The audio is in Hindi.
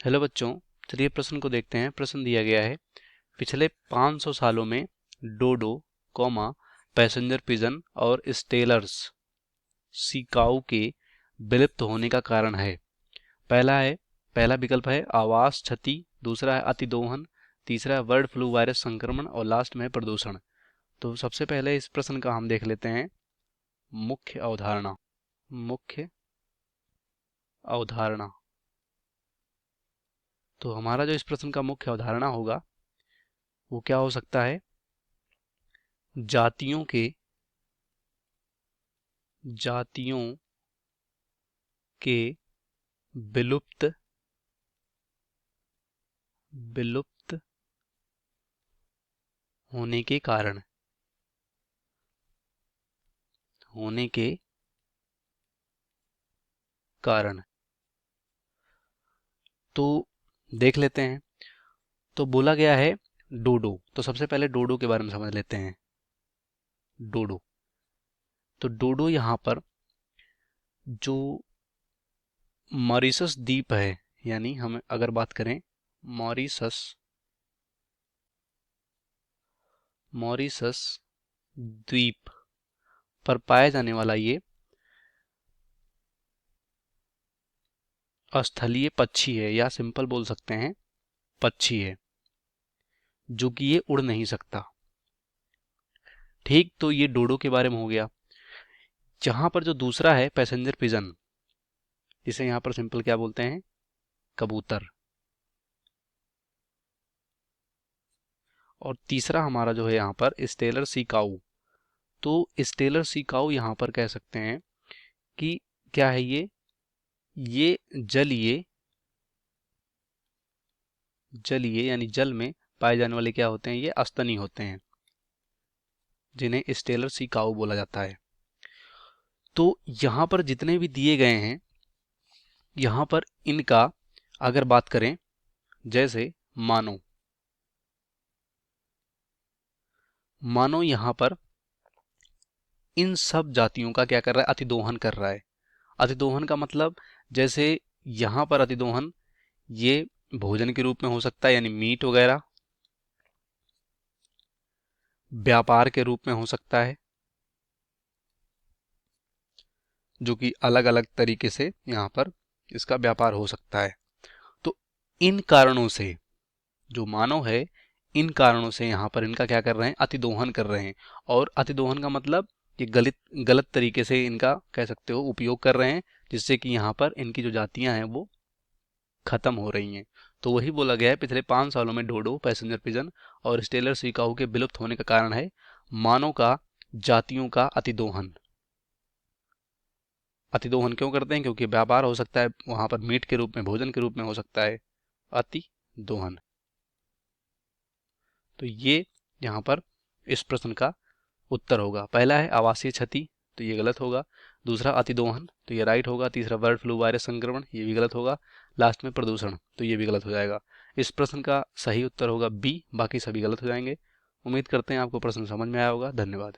हेलो बच्चों, चलिए प्रश्न को देखते हैं। प्रश्न दिया गया है, पिछले 500 सालों में डोडो, पैसेंजर पिजन और स्टेलर्स सिकाऊ के विलुप्त होने का कारण है। पहला विकल्प है आवास क्षति, दूसरा है अतिदोहन, तीसरा है बर्ड फ्लू वायरस संक्रमण और लास्ट में है प्रदूषण। तो सबसे पहले इस प्रश्न का हम देख लेते हैं मुख्य अवधारणा। मुख्य अवधारणा तो हमारा जो इस प्रश्न का मुख्य अवधारणा होगा वो क्या हो सकता है? जातियों के विलुप्त होने के कारण तो देख लेते हैं। तो बोला गया है डोडो, तो सबसे पहले डोडो के बारे में समझ लेते हैं। डोडो तो डोडो यहाँ पर जो मॉरिशस द्वीप है, यानी हम अगर बात करें मॉरिशस द्वीप पर पाया जाने वाला ये स्थलीय पक्षी है, या सिंपल बोल सकते हैं पक्षी है, जो कि ये उड़ नहीं सकता। ठीक, तो ये डोडो के बारे में हो गया। जहां पर जो दूसरा है पैसेंजर पिजन, जिसे यहां पर सिंपल क्या बोलते हैं, कबूतर। और तीसरा हमारा जो है यहाँ पर स्टेलर सिकाऊ। तो स्टेलर सिकाऊ यहाँ पर कह सकते हैं कि क्या है ये जलीय यानी जल में पाए जाने वाले क्या होते हैं, ये अस्तनी होते हैं, जिन्हें स्टेलर सिकाऊ बोला जाता है। तो यहाँ पर जितने भी दिए गए हैं, यहाँ पर इनका अगर बात करें, जैसे मानो यहाँ पर इन सब जातियों का क्या कर रहा है, अतिदोहन कर रहा है। अतिदोहन का मतलब, जैसे यहाँ पर अतिदोहन ये भोजन के रूप में हो सकता है, यानी मीट वगैरह, व्यापार के रूप में हो सकता है, जो कि अलग अलग तरीके से यहाँ पर इसका व्यापार हो सकता है। तो इन कारणों से जो मानव है, इन कारणों से यहाँ पर इनका क्या कर रहे हैं, अतिदोहन कर रहे हैं। और अतिदोहन का मतलब ये गलत तरीके से इनका कह सकते हो उपयोग कर रहे हैं, जिससे कि यहाँ पर इनकी जो जातियां हैं वो खत्म हो रही हैं। तो वही बोला गया है, पिछले 5 सालों में डोडो, पैसेंजर पिजन और स्टेलर सिकाऊ के विलुप्त होने का कारण है मानव का जातियों का अतिदोहन। अतिदोहन क्यों करते हैं? क्योंकि व्यापार हो सकता है वहां पर, मीट के रूप में, भोजन के रूप में हो सकता है अतिदोहन। तो ये यहाँ पर इस प्रश्न का उत्तर होगा। पहला है आवासीय क्षति, तो ये गलत होगा। दूसरा अतिदोहन, तो ये राइट होगा। तीसरा बर्ड फ्लू वायरस संक्रमण, ये भी गलत होगा। लास्ट में प्रदूषण, तो ये भी गलत हो जाएगा। इस प्रश्न का सही उत्तर होगा बी, बाकी सभी गलत हो जाएंगे। उम्मीद करते हैं आपको प्रश्न समझ में आया होगा। धन्यवाद।